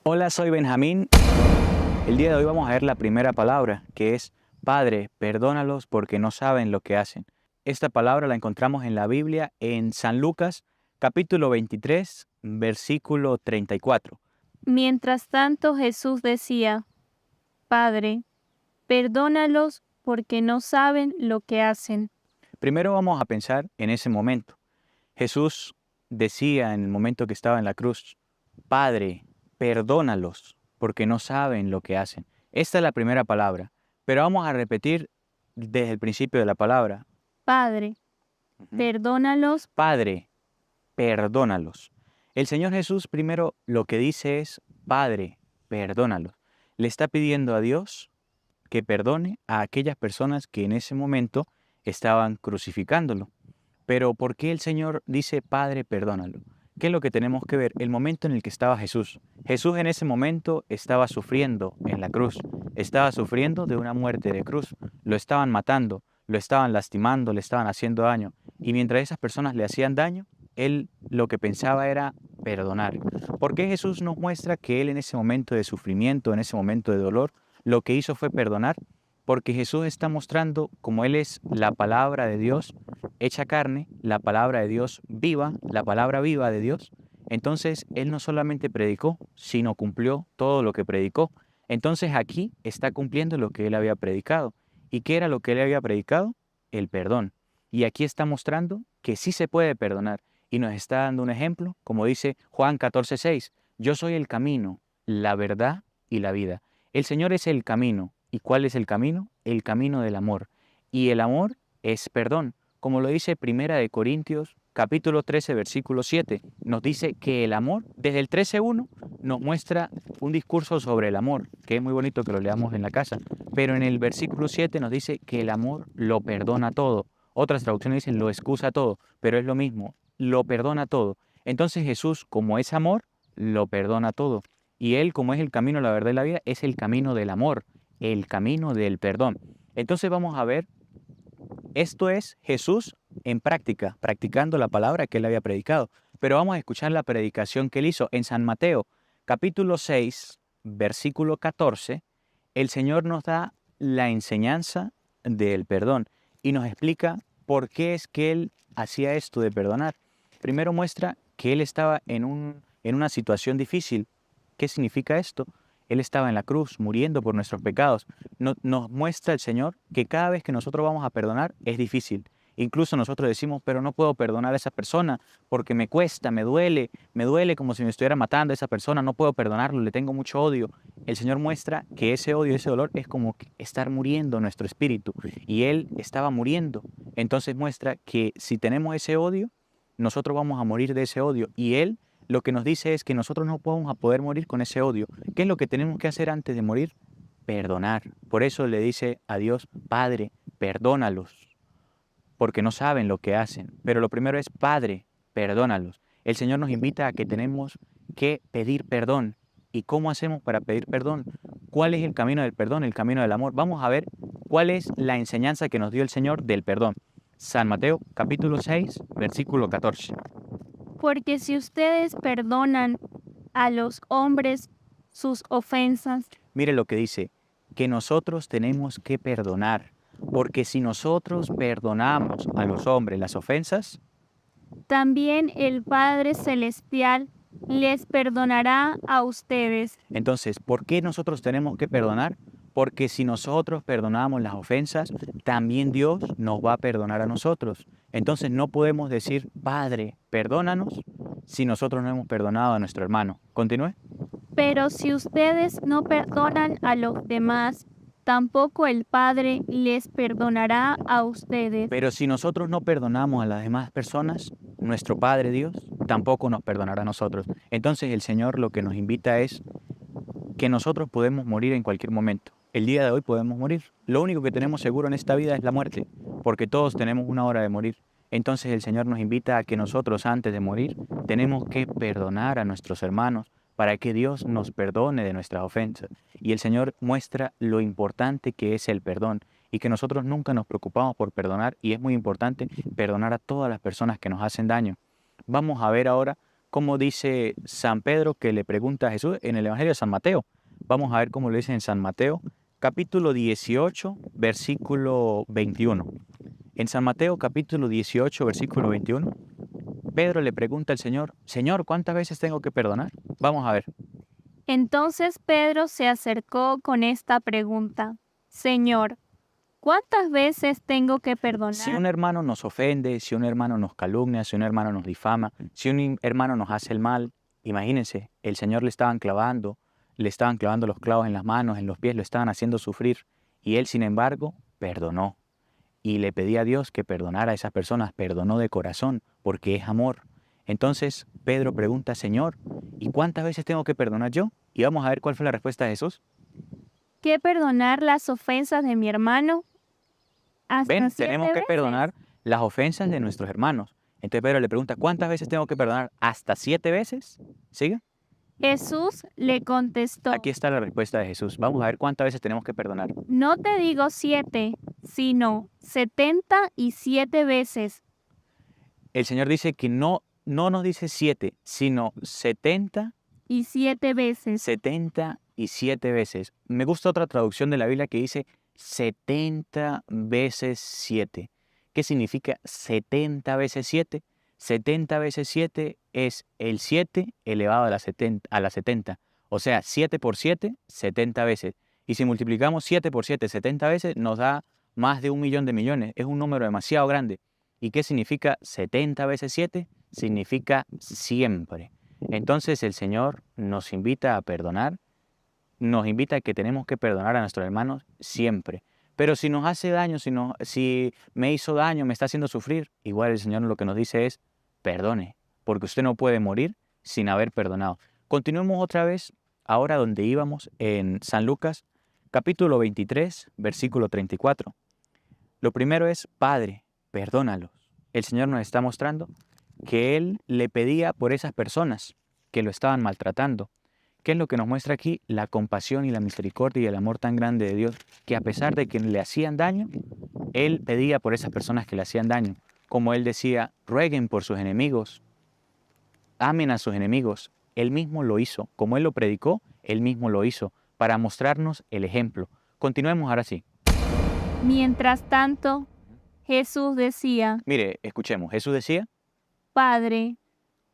Hola, soy Benjamín. El día de hoy vamos a ver la primera palabra, que es Padre, perdónalos porque no saben lo que hacen. Esta palabra la encontramos en la Biblia en San Lucas, capítulo 23, versículo 34. Mientras tanto Jesús decía, Padre, perdónalos porque no saben lo que hacen. Primero vamos a pensar en ese momento. Jesús decía en el momento que estaba en la cruz, Padre, perdónalos porque no saben lo que hacen. Esta es la primera palabra, pero vamos a repetir desde el principio de la palabra. Padre, Ujú. perdónalos. Padre, perdónalos. El Señor Jesús primero lo que dice es, Padre, perdónalos. Le está pidiendo a Dios que perdone a aquellas personas que en ese momento estaban crucificándolo. Pero ¿por qué el Señor dice, Padre, perdónalo? ¿Qué es lo que tenemos que ver? El momento en el que estaba Jesús. Jesús en ese momento estaba sufriendo en la cruz. Estaba sufriendo de una muerte de cruz. Lo estaban matando, lo estaban lastimando, le estaban haciendo daño. Y mientras esas personas le hacían daño, él lo que pensaba era perdonar. ¿Por qué Jesús nos muestra que él en ese momento de sufrimiento, en ese momento de dolor, lo que hizo fue perdonar? Porque Jesús está mostrando como Él es la palabra de Dios hecha carne, la palabra de Dios viva, la palabra viva de Dios. Entonces Él no solamente predicó, sino cumplió todo lo que predicó. Entonces aquí está cumpliendo lo que Él había predicado. ¿Y qué era lo que Él había predicado? El perdón. Y aquí está mostrando que sí se puede perdonar. Y nos está dando un ejemplo, como dice Juan 14:6. Yo soy el camino, la verdad y la vida. El Señor es el camino. ¿Y cuál es el camino? El camino del amor. Y el amor es perdón. Como lo dice Primera de Corintios, capítulo 13, versículo 7, nos dice que el amor, desde el 13:1, nos muestra un discurso sobre el amor, que es muy bonito que lo leamos en la casa, pero en el versículo 7 nos dice que el amor lo perdona todo. Otras traducciones dicen lo excusa todo, pero es lo mismo, lo perdona todo. Entonces Jesús, como es amor, lo perdona todo. Y Él, como es el camino, la verdad y la vida, es el camino del amor, el camino del perdón. Entonces vamos a ver, esto es Jesús en práctica, practicando la palabra que Él había predicado. Pero vamos a escuchar la predicación que Él hizo en San Mateo, capítulo 6, versículo 14. El Señor nos da la enseñanza del perdón y nos explica por qué es que Él hacía esto de perdonar. Primero muestra que Él estaba en una situación difícil. ¿Qué significa esto? Él estaba en la cruz, muriendo por nuestros pecados. Nos muestra el Señor que cada vez que nosotros vamos a perdonar es difícil. Incluso nosotros decimos, pero no puedo perdonar a esa persona porque me cuesta, me duele como si me estuviera matando a esa persona, no puedo perdonarlo, le tengo mucho odio. El Señor muestra que ese odio, ese dolor es como estar muriendo nuestro espíritu y Él estaba muriendo. Entonces muestra que si tenemos ese odio, nosotros vamos a morir de ese odio y Él lo que nos dice es que nosotros no vamos a poder morir con ese odio. ¿Qué es lo que tenemos que hacer antes de morir? Perdonar. Por eso le dice a Dios, Padre, perdónalos, porque no saben lo que hacen. Pero lo primero es, Padre, perdónalos. El Señor nos invita a que tenemos que pedir perdón. ¿Y cómo hacemos para pedir perdón? ¿Cuál es el camino del perdón, el camino del amor? Vamos a ver cuál es la enseñanza que nos dio el Señor del perdón. San Mateo capítulo 6, versículo 14. Porque si ustedes perdonan a los hombres sus ofensas, Mire lo que dice, que nosotros tenemos que perdonar, porque si nosotros perdonamos a los hombres las ofensas, también el Padre Celestial les perdonará a ustedes. entonces, ¿por qué nosotros tenemos que perdonar? Porque si nosotros perdonamos las ofensas, también Dios nos va a perdonar a nosotros. Entonces no podemos decir, Padre, perdónanos, si nosotros no hemos perdonado a nuestro hermano. ¿Continúe? Pero si ustedes no perdonan a los demás, tampoco el Padre les perdonará a ustedes. Pero si nosotros no perdonamos a las demás personas, nuestro Padre Dios tampoco nos perdonará a nosotros. Entonces el Señor lo que nos invita es que nosotros podemos morir en cualquier momento. El día de hoy podemos morir. Lo único que tenemos seguro en esta vida es la muerte, porque todos tenemos una hora de morir. Entonces el Señor nos invita a que nosotros antes de morir tenemos que perdonar a nuestros hermanos para que Dios nos perdone de nuestras ofensas. Y el Señor muestra lo importante que es el perdón y que nosotros nunca nos preocupamos por perdonar y es muy importante perdonar a todas las personas que nos hacen daño. Vamos a ver ahora cómo dice San Pedro que le pregunta a Jesús en el Evangelio de San Mateo. Vamos a ver cómo lo dice en San Mateo, capítulo 18, versículo 21. En San Mateo, capítulo 18, versículo 21, Pedro le pregunta al Señor, Señor, ¿cuántas veces tengo que perdonar? Vamos a ver. Entonces Pedro se acercó con esta pregunta: Señor, ¿cuántas veces tengo que Si perdonar? un hermano nos ofende, si un hermano nos calumnia, si un hermano nos difama, si un hermano nos hace el mal, imagínense, el Señor le estaban clavando los clavos en las manos, en los pies, lo estaban haciendo sufrir, y él, sin embargo, perdonó. Y le pedía a Dios que perdonara a esas personas, perdonó de corazón, porque es amor. Entonces Pedro pregunta, Señor, ¿y cuántas veces tengo que perdonar yo? Y vamos a ver cuál fue la respuesta de Jesús. ¿Que perdonar las ofensas de mi hermano? ¿Hasta Ven, 7 tenemos que veces? perdonar las ofensas de nuestros hermanos. Entonces Pedro le pregunta, ¿cuántas veces tengo que perdonar? ¿Hasta 7 veces? ¿Sigue? Jesús le contestó: Aquí está la respuesta de Jesús. Vamos a ver cuántas veces tenemos que perdonar. No te digo 7, sino 77 veces. El Señor dice que no nos dice 7, sino 70, Y 7 veces. 77 veces. Me gusta otra traducción de la Biblia que dice 70 veces 7. ¿Qué significa 70 veces 7? 70 veces 7 es el 7 elevado a la 70. O sea, 7 por 7, 70 veces. Y si multiplicamos 7 por 7, 70 veces, nos da más de 1.000.000 de millones. Es un número demasiado grande. ¿Y qué significa 70 veces 7? Significa siempre. Entonces el Señor nos invita a perdonar, nos invita a que tenemos que perdonar a nuestros hermanos siempre. Pero si nos hace daño, si me hizo daño, me está haciendo sufrir, igual el Señor lo que nos dice es, perdone, porque usted no puede morir sin haber perdonado. Continuemos otra vez, ahora donde íbamos, en San Lucas, capítulo 23, versículo 34. Lo primero es, Padre, perdónalos. El Señor nos está mostrando que Él le pedía por esas personas que lo estaban maltratando. ¿Qué es lo que nos muestra aquí? La compasión y la misericordia y el amor tan grande de Dios, que a pesar de que le hacían daño, Él pedía por esas personas que le hacían daño. Como Él decía, rueguen por sus enemigos, amen a sus enemigos. Él mismo lo hizo. Como Él lo predicó, Él mismo lo hizo, para mostrarnos el ejemplo. Continuemos ahora sí. Mientras tanto, Jesús decía: Mire, escuchemos. Jesús decía, Padre,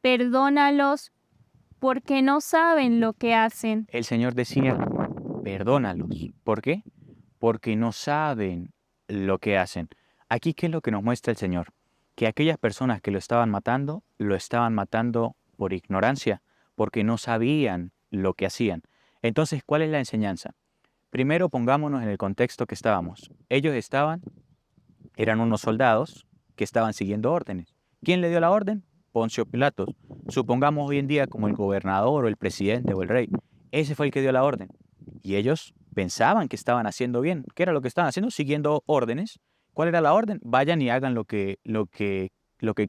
perdónalos porque no saben lo que hacen. el Señor decía, perdónalos. ¿Por qué? Porque no saben lo que hacen. Aquí, ¿qué es lo que nos muestra el Señor? Que aquellas personas que lo estaban matando por ignorancia, porque no sabían lo que hacían. Entonces, ¿cuál es la enseñanza? Primero pongámonos en el contexto que estábamos. Eran unos soldados que estaban siguiendo órdenes. ¿Quién le dio la orden? Poncio Pilatos. Supongamos hoy en día como el gobernador o el presidente o el rey. Ese fue el que dio la orden. Y ellos pensaban que estaban haciendo bien. ¿Qué era lo que estaban haciendo? Siguiendo órdenes. ¿Cuál era la orden? Vayan y hagan lo que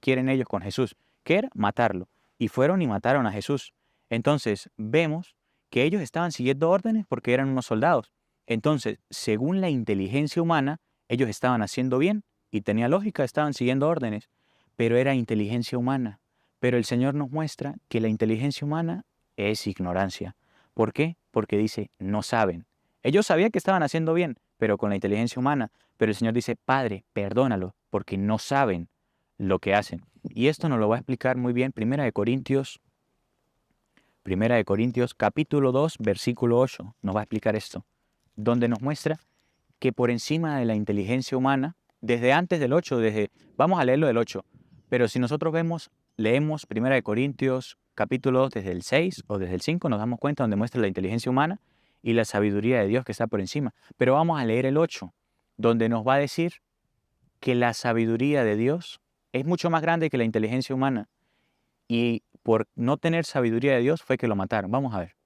quieren ellos con Jesús. ¿Qué era? Matarlo. Y fueron y mataron a Jesús. Entonces vemos que ellos estaban siguiendo órdenes porque eran unos soldados. Entonces, según la inteligencia humana, ellos estaban haciendo bien y tenía lógica, estaban siguiendo órdenes, pero era inteligencia humana. Pero el Señor nos muestra que la inteligencia humana es ignorancia. ¿Por qué? Porque dice, no saben. Ellos sabían que estaban haciendo bien, pero con la inteligencia humana. Pero el Señor dice, Padre, perdónalo, porque no saben lo que hacen. Y esto nos lo va a explicar muy bien Primera de Corintios, capítulo 2, versículo 8. Nos va a explicar esto, donde nos muestra que por encima de la inteligencia humana, desde antes del 8, vamos a leerlo del 8, pero si nosotros leemos 1 Corintios capítulo 2 desde el 6 o desde el 5, nos damos cuenta donde muestra la inteligencia humana y la sabiduría de Dios que está por encima. Pero vamos a leer el 8, donde nos va a decir que la sabiduría de Dios es mucho más grande que la inteligencia humana y por no tener sabiduría de Dios fue que lo mataron. Vamos a ver.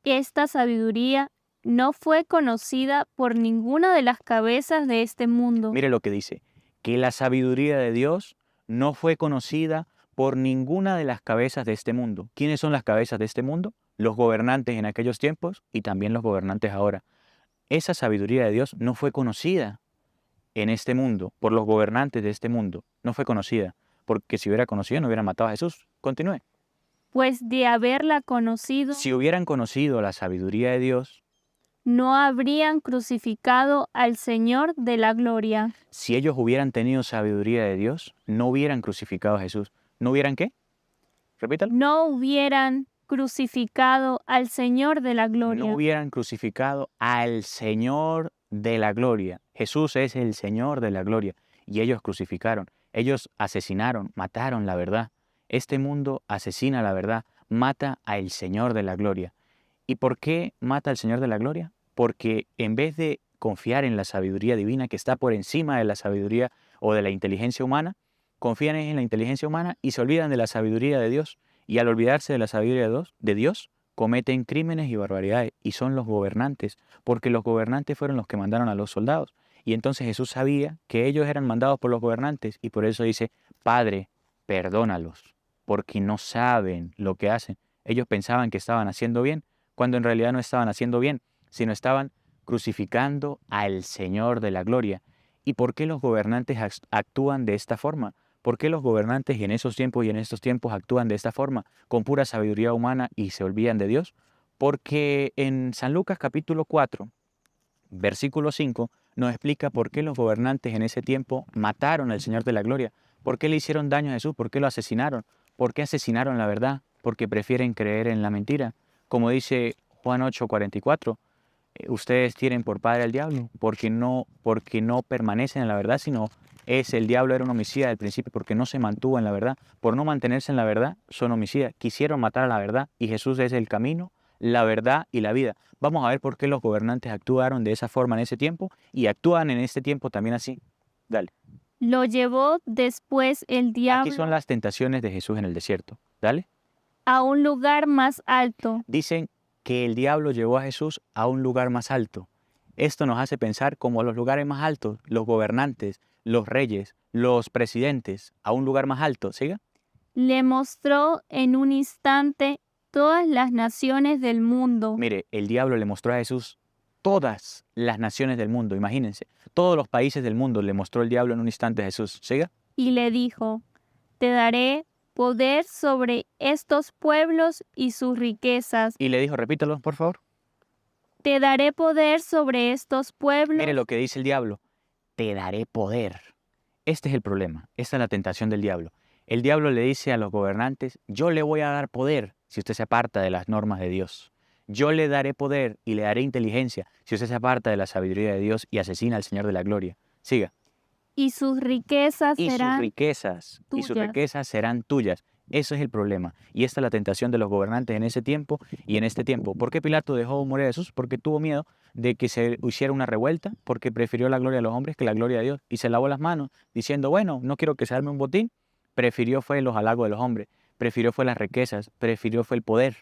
Esta sabiduría no fue conocida por ninguna de las cabezas de este mundo. Mire lo que dice, que la sabiduría de Dios no fue conocida por ninguna de las cabezas de este mundo. ¿Quiénes son las cabezas de este mundo? Los gobernantes en aquellos tiempos y también los gobernantes ahora. Esa sabiduría de Dios no fue conocida en este mundo, por los gobernantes de este mundo. No fue conocida, porque si hubiera conocido no hubiera matado a Jesús. Continúe. pues de haberla conocido, Si hubieran conocido la sabiduría de Dios, no habrían crucificado al Señor de la gloria. si ellos hubieran tenido sabiduría de Dios, no hubieran crucificado a Jesús. ¿No hubieran qué? Repítalo. No hubieran crucificado al Señor de la No gloria. hubieran crucificado al Señor de la gloria. Jesús es el Señor de la gloria. Y ellos crucificaron, ellos asesinaron, mataron la verdad. Este mundo asesina la verdad, mata al Señor de la gloria. ¿Y por qué mata al Señor de la gloria? Porque en vez de confiar en la sabiduría divina que está por encima de la sabiduría o de la inteligencia humana, confían en la inteligencia humana y se olvidan de la sabiduría de Dios. Y al olvidarse de la sabiduría de Dios, cometen crímenes y barbaridades y son los gobernantes, porque los gobernantes fueron los que mandaron a los soldados. Y entonces Jesús sabía que ellos eran mandados por los gobernantes y por eso dice, Padre, perdónalos, porque no saben lo que hacen. Ellos pensaban que estaban haciendo bien, cuando en realidad no estaban haciendo bien, sino estaban crucificando al Señor de la gloria. ¿Y por qué los gobernantes actúan de esta forma? ¿Por qué los gobernantes en esos tiempos y en estos tiempos actúan de esta forma, con pura sabiduría humana y se olvidan de Dios? Porque en San Lucas capítulo 4, versículo 5, nos explica por qué los gobernantes en ese tiempo mataron al Señor de la gloria. ¿Por qué le hicieron daño a Jesús? ¿Por qué lo asesinaron? ¿Por qué asesinaron la verdad? Porque prefieren creer en la mentira. Como dice Juan 8:44, ustedes tienen por padre al diablo, porque no permanecen en la verdad, sino el diablo era un homicida del principio porque no se mantuvo en la verdad. Por no mantenerse en la verdad, son homicidas. Quisieron matar a la verdad y Jesús es el camino, la verdad y la vida. Vamos a ver por qué los gobernantes actuaron de esa forma en ese tiempo y actúan en este tiempo también así. Dale. Lo llevó después el Aquí diablo son las tentaciones de Jesús en el desierto. Dale. a un lugar más alto. Dicen que el diablo llevó a Jesús a un lugar más alto. Esto nos hace pensar como los lugares más altos, los gobernantes, los reyes, los presidentes, a un lugar más alto. ¿Siga? Le mostró en un instante todas las naciones del mundo Mire, el diablo le mostró a Jesús todas las naciones del mundo, imagínense. Todos los países del mundo le mostró el diablo en un instante a Jesús. ¿Siga? y le dijo, te daré poder sobre estos pueblos y sus riquezas. Y le dijo, repítalo, por favor. Te daré poder sobre estos pueblos Mire lo que dice el diablo. Te daré poder. Este es el problema. Esta es la tentación del diablo. El diablo le dice a los gobernantes, yo le voy a dar poder si usted se aparta de las normas de Dios. Yo le daré poder y le daré inteligencia si usted se aparta de la sabiduría de Dios y asesina al Señor de la gloria. Siga. y sus riquezas Y sus serán tuyas. riquezas serán tuyas. Ese es el problema. Y esta es la tentación de los gobernantes en ese tiempo y en este tiempo. ¿Por qué Pilato dejó morir a Jesús? Porque tuvo miedo de que se hiciera una revuelta, porque prefirió la gloria de los hombres que la gloria de Dios. Y se lavó las manos diciendo, bueno, no quiero que se arme un botín. Prefirió fue los halagos de los hombres, prefirió fue las riquezas, prefirió fue el poder.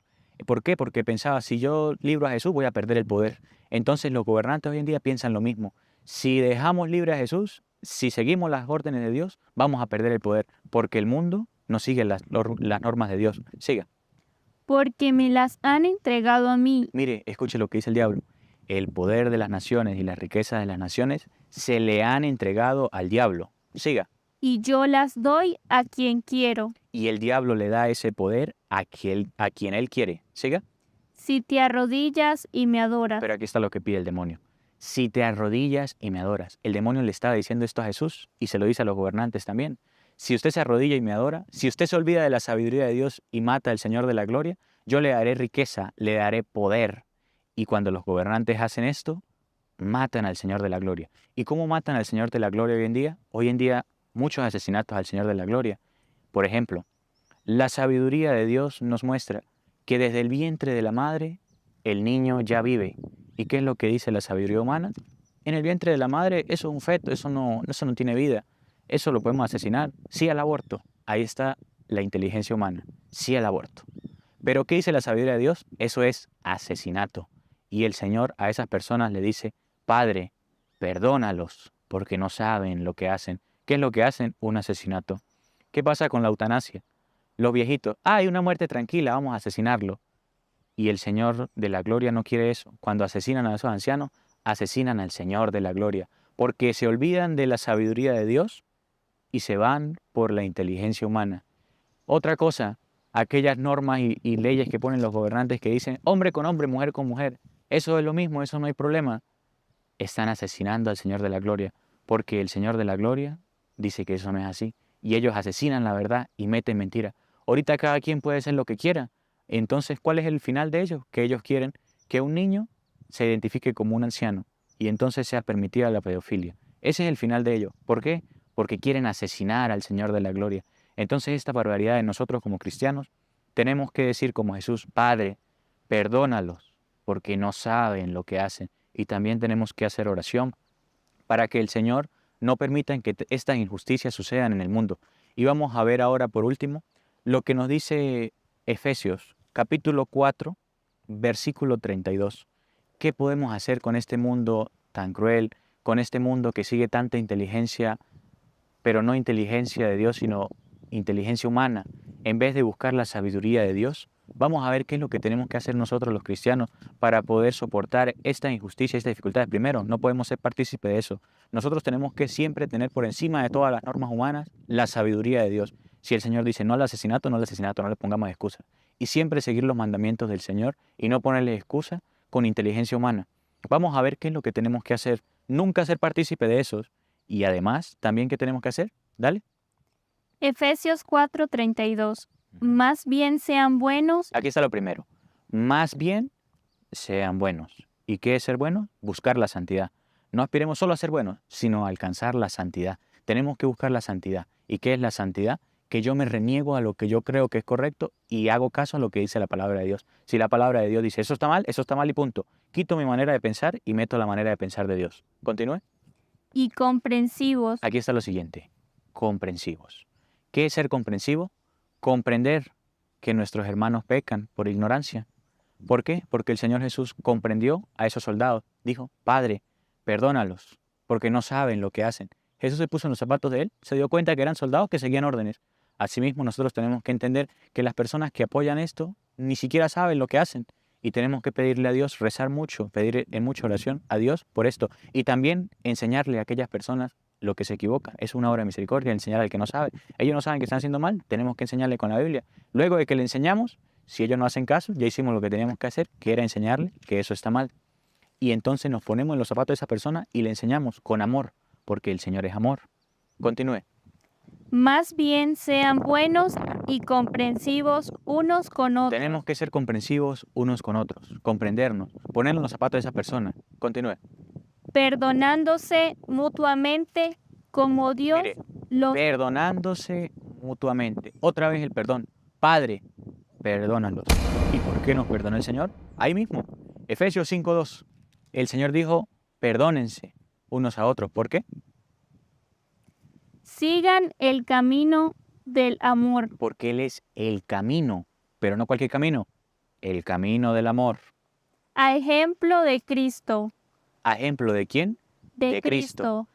¿Por qué? Porque pensaba, si yo libro a Jesús voy a perder el poder. Entonces los gobernantes hoy en día piensan lo mismo. Si dejamos libre a Jesús, si seguimos las órdenes de Dios, vamos a perder el poder, porque el mundo no sigue las normas de Dios. Siga. Porque me las han entregado a mí, Mire, escuche lo que dice el diablo. El poder de las naciones y las riquezas de las naciones se le han entregado al diablo. Siga. y yo las doy a quien quiero. Y el diablo le da ese poder a quien él quiere. Siga. Si te arrodillas y me adoras, Pero aquí está lo que pide el demonio. Si te arrodillas y me adoras. El demonio le estaba diciendo esto a Jesús y se lo dice a los gobernantes también. Si usted se arrodilla y me adora, si usted se olvida de la sabiduría de Dios y mata al Señor de la gloria, yo le daré riqueza, le daré poder. Y cuando los gobernantes hacen esto, matan al Señor de la gloria. ¿Y cómo matan al Señor de la gloria hoy en día? Hoy en día muchos asesinatos al Señor de la gloria. Por ejemplo, la sabiduría de Dios nos muestra que desde el vientre de la madre el niño ya vive. ¿Y qué es lo que dice la sabiduría humana? En el vientre de la madre eso es un feto, eso no tiene vida. Eso lo podemos asesinar. Sí al aborto. Ahí está la inteligencia humana. Sí al aborto. Pero ¿qué dice la sabiduría de Dios? Eso es asesinato. Y el Señor a esas personas le dice, Padre, perdónalos, porque no saben lo que hacen. ¿Qué es lo que hacen? Un asesinato. ¿Qué pasa con la eutanasia? Los viejitos, hay una muerte tranquila, vamos a asesinarlo. Y el Señor de la gloria no quiere eso. Cuando asesinan a esos ancianos, asesinan al Señor de la gloria, porque se olvidan de la sabiduría de Dios y se van por la inteligencia humana. Otra cosa, aquellas normas y leyes que ponen los gobernantes que dicen hombre con hombre, mujer con mujer, eso es lo mismo, eso no hay problema. Están asesinando al Señor de la Gloria, porque el Señor de la Gloria dice que eso no es así, y ellos asesinan la verdad y meten mentira. Ahorita cada quien puede ser lo que quiera, entonces, ¿cuál es el final de ellos? Que ellos quieren que un niño se identifique como un anciano, y entonces sea permitida la pedofilia. Ese es el final de ellos. ¿Por qué? Porque quieren asesinar al Señor de la Gloria. Entonces, esta barbaridad de nosotros como cristianos, tenemos que decir como Jesús, Padre, perdónalos, porque no saben lo que hacen. Y también tenemos que hacer oración para que el Señor no permita que estas injusticias sucedan en el mundo. Y vamos a ver ahora, por último, lo que nos dice Efesios, capítulo 4, versículo 32. ¿Qué podemos hacer con este mundo tan cruel, con este mundo que sigue tanta inteligencia, pero no inteligencia de Dios, sino inteligencia humana? En vez de buscar la sabiduría de Dios, vamos a ver qué es lo que tenemos que hacer nosotros los cristianos para poder soportar esta injusticia, estas dificultades. Primero, no podemos ser partícipes de eso. Nosotros tenemos que siempre tener por encima de todas las normas humanas la sabiduría de Dios. Si el Señor dice no al asesinato, no al asesinato, no le pongamos excusa. Y siempre seguir los mandamientos del Señor y no ponerle excusa con inteligencia humana. Vamos a ver qué es lo que tenemos que hacer. Nunca ser partícipe de esos. Y además, también, ¿qué tenemos que hacer? Dale. Efesios 4:32. Más bien sean buenos. Aquí está lo primero. Más bien sean buenos. ¿Y qué es ser bueno? Buscar la santidad. No aspiremos solo a ser buenos, sino a alcanzar la santidad. Tenemos que buscar la santidad. ¿Y qué es la santidad? Que yo me reniego a lo que yo creo que es correcto y hago caso a lo que dice la palabra de Dios. Si la palabra de Dios dice eso está mal y punto. Quito mi manera de pensar y meto la manera de pensar de Dios. Continúe. Y comprensivos. Aquí está lo siguiente. Comprensivos. ¿Qué es ser comprensivo? Comprender que nuestros hermanos pecan por ignorancia. ¿Por qué? Porque el Señor Jesús comprendió a esos soldados. Dijo, Padre, perdónalos, porque no saben lo que hacen. Jesús se puso en los zapatos de él, se dio cuenta que eran soldados que seguían órdenes. Asimismo, nosotros tenemos que entender que las personas que apoyan esto ni siquiera saben lo que hacen. Y tenemos que pedirle a Dios, rezar mucho, pedir en mucha oración a Dios por esto. Y también enseñarle a aquellas personas lo que se equivoca. Es una obra de misericordia enseñar al que no sabe. Ellos no saben que están haciendo mal, tenemos que enseñarle con la Biblia. Luego de que le enseñamos, si ellos no hacen caso, ya hicimos lo que teníamos que hacer, que era enseñarle que eso está mal. Y entonces nos ponemos en los zapatos de esa persona y le enseñamos con amor, porque el Señor es amor. Continúe. Más bien sean buenos y comprensivos unos con otros. Tenemos que ser comprensivos unos con otros, comprendernos, ponernos en los zapatos de esa persona. Continúe. Perdonándose mutuamente como Dios Mire, los... perdonándose mutuamente. Otra vez el perdón. Padre, perdónalos. ¿Y por qué nos perdonó el Señor? Ahí mismo, Efesios 5:2. El Señor dijo, perdónense unos a otros. ¿Por qué? Sigan el camino del amor. Porque Él es el camino, pero no cualquier camino, el camino del amor. A ejemplo de Cristo. ¿A ejemplo de quién? De Cristo. Cristo.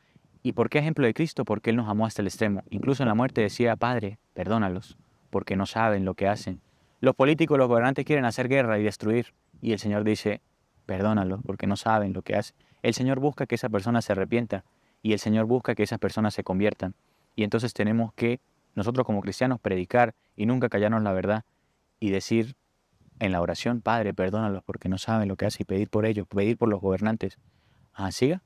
¿Y por qué ejemplo de Cristo? Porque Él nos amó hasta el extremo. Incluso en la muerte decía, Padre, perdónalos, porque no saben lo que hacen. Los políticos, los gobernantes quieren hacer guerra y destruir. Y el Señor dice, perdónalos, porque no saben lo que hacen. El Señor busca que esa persona se arrepienta y el Señor busca que esas personas se conviertan. Y entonces tenemos que, nosotros como cristianos, predicar y nunca callarnos la verdad y decir en la oración, Padre, perdónalos porque no saben lo que hacen y pedir por ellos, pedir por los gobernantes. ¿Siga?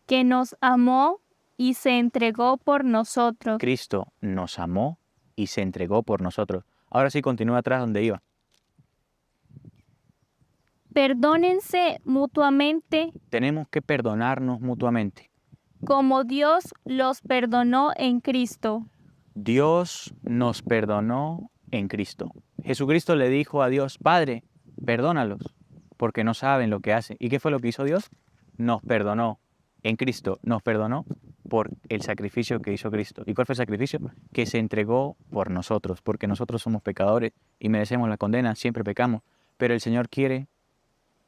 Que nos amó y se entregó por nosotros. Cristo nos amó y se entregó por nosotros. Ahora sí, continúa atrás donde iba. Perdónense mutuamente Tenemos que perdonarnos mutuamente. como Dios los perdonó en Cristo. Dios nos perdonó en Cristo. Jesucristo le dijo a Dios, Padre, perdónalos, porque no saben lo que hacen. ¿Y qué fue lo que hizo Dios? Nos perdonó en Cristo, nos perdonó por el sacrificio que hizo Cristo. ¿Y cuál fue el sacrificio? Que se entregó por nosotros, porque nosotros somos pecadores y merecemos la condena, siempre pecamos, pero el Señor quiere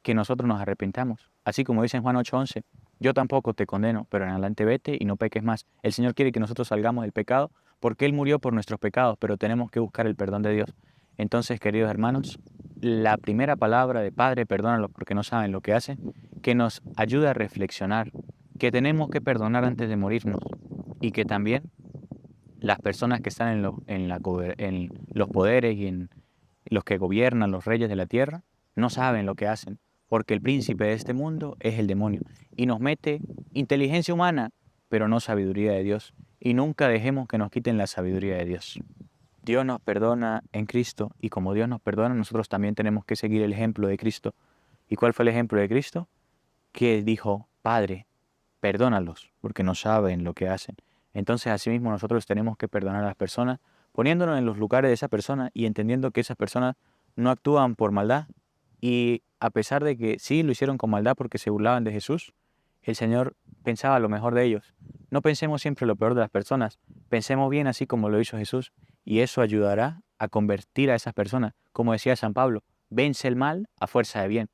que nosotros nos arrepentamos. Así como dice en Juan 8:11, yo tampoco te condeno, pero en adelante vete y no peques más. El Señor quiere que nosotros salgamos del pecado porque Él murió por nuestros pecados, pero tenemos que buscar el perdón de Dios. Entonces, queridos hermanos, la primera palabra de Padre, perdónalos porque no saben lo que hacen, que nos ayuda a reflexionar, que tenemos que perdonar antes de morirnos y que también las personas que están en los poderes y en los que gobiernan, los reyes de la tierra, no saben lo que hacen, porque el príncipe de este mundo es el demonio y nos mete inteligencia humana, pero no sabiduría de Dios. Y nunca dejemos que nos quiten la sabiduría de Dios. Dios nos perdona en Cristo y como Dios nos perdona, nosotros también tenemos que seguir el ejemplo de Cristo. ¿Y cuál fue el ejemplo de Cristo? Que dijo, Padre, perdónalos, porque no saben lo que hacen. Entonces, asimismo, nosotros tenemos que perdonar a las personas, poniéndonos en los lugares de esa persona y entendiendo que esas personas no actúan por maldad. Y a pesar de que sí lo hicieron con maldad porque se burlaban de Jesús, el Señor pensaba lo mejor de ellos. No pensemos siempre lo peor de las personas, pensemos bien así como lo hizo Jesús, y eso ayudará a convertir a esas personas. Como decía San Pablo, vence el mal a fuerza de bien.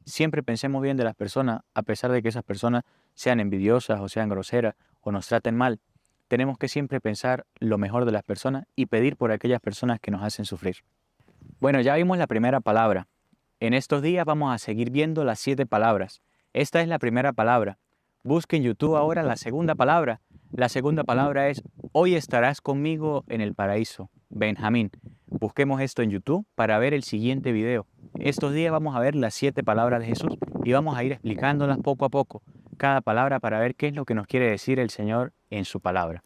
Siempre pensemos bien de las personas, a pesar de que esas personas sean envidiosas o sean groseras o nos traten mal. Tenemos que siempre pensar lo mejor de las personas y pedir por aquellas personas que nos hacen sufrir. Bueno, ya vimos la primera palabra. En estos días vamos a seguir viendo las 7 palabras. Esta es la primera palabra. Busque en YouTube ahora la segunda palabra. La segunda palabra es, hoy estarás conmigo en el paraíso. Benjamín. Busquemos esto en YouTube para ver el siguiente video. Estos días vamos a ver las 7 palabras de Jesús y vamos a ir explicándolas poco a poco, cada palabra para ver qué es lo que nos quiere decir el Señor en su palabra.